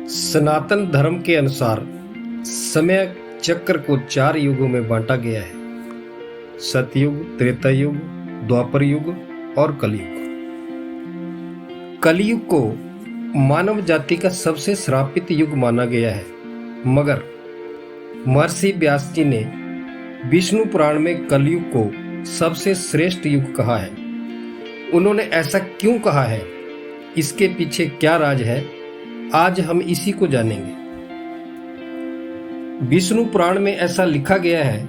सनातन धर्म के अनुसार समय चक्र को 4 युगों में बांटा गया है। सतयुग, त्रेता युग, द्वापर युग और कलयुग। कलयुग को मानव जाति का सबसे श्रापित युग माना गया है, मगर महर्षि व्यास जी ने विष्णु पुराण में कलयुग को सबसे श्रेष्ठ युग कहा है। उन्होंने ऐसा क्यों कहा है, इसके पीछे क्या राज है, आज हम इसी को जानेंगे। विष्णु पुराण में ऐसा लिखा गया है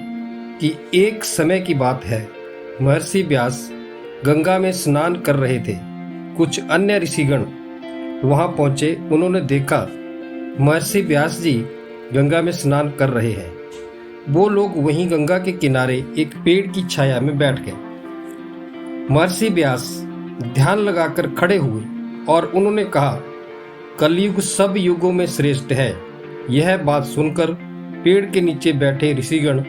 कि एक समय की बात है, महर्षि व्यास गंगा में स्नान कर रहे थे। कुछ अन्य ऋषिगण वहां पहुंचे। उन्होंने देखा महर्षि व्यास जी गंगा में स्नान कर रहे हैं। वो लोग वहीं गंगा के किनारे एक पेड़ की छाया में बैठ गए। महर्षि व्यास ध्यान लगाकर खड़े हुए और उन्होंने कहा, कलयुग सब युगों में श्रेष्ठ है। यह बात सुनकर पेड़ के नीचे बैठे ऋषिगण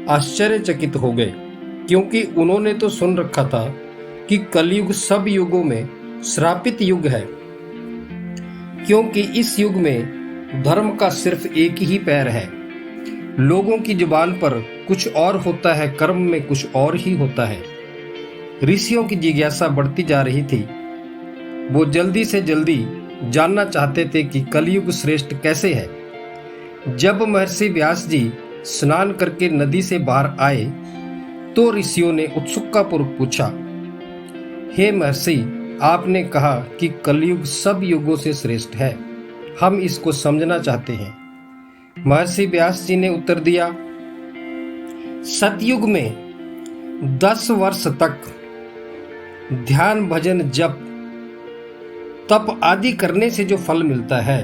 आश्चर्यचकित हो गए, क्योंकि उन्होंने तो सुन रखा था कि कलयुग सब युगों में श्रापित युग है, क्योंकि इस युग में धर्म का सिर्फ एक ही पैर है। लोगों की जुबान पर कुछ और होता है, कर्म में कुछ और ही होता है। ऋषियों की जिज्ञासा बढ़ती जा रही थी। वो जल्दी से जल्दी जानना चाहते थे कि कलयुग श्रेष्ठ कैसे है। जब महर्षि व्यास जी स्नान करके नदी से बाहर आए तो ऋषियों ने उत्सुकतापूर्वक पूछा, हे महर्षि, आपने कहा कि कलयुग सब युगों से श्रेष्ठ है, हम इसको समझना चाहते हैं। महर्षि व्यास जी ने उत्तर दिया, सतयुग में 10 वर्ष तक ध्यान, भजन, जप, तप आदि करने से जो फल मिलता है,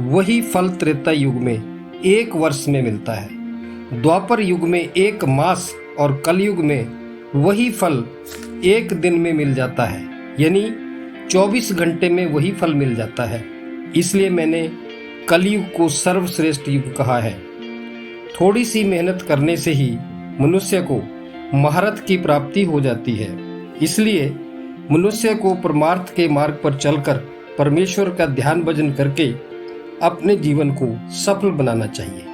वही फल त्रेता युग में 1 वर्ष में मिलता है। द्वापर युग में 1 मास और कलयुग में वही फल 1 दिन में मिल जाता है, यानी 24 घंटे में वही फल मिल जाता है। इसलिए मैंने कलयुग को सर्वश्रेष्ठ युग कहा है। थोड़ी सी मेहनत करने से ही मनुष्य को महारथ की प्राप्ति हो जाती है। इसलिए मनुष्य को परमार्थ के मार्ग पर चलकर परमेश्वर का ध्यान भजन करके अपने जीवन को सफल बनाना चाहिए।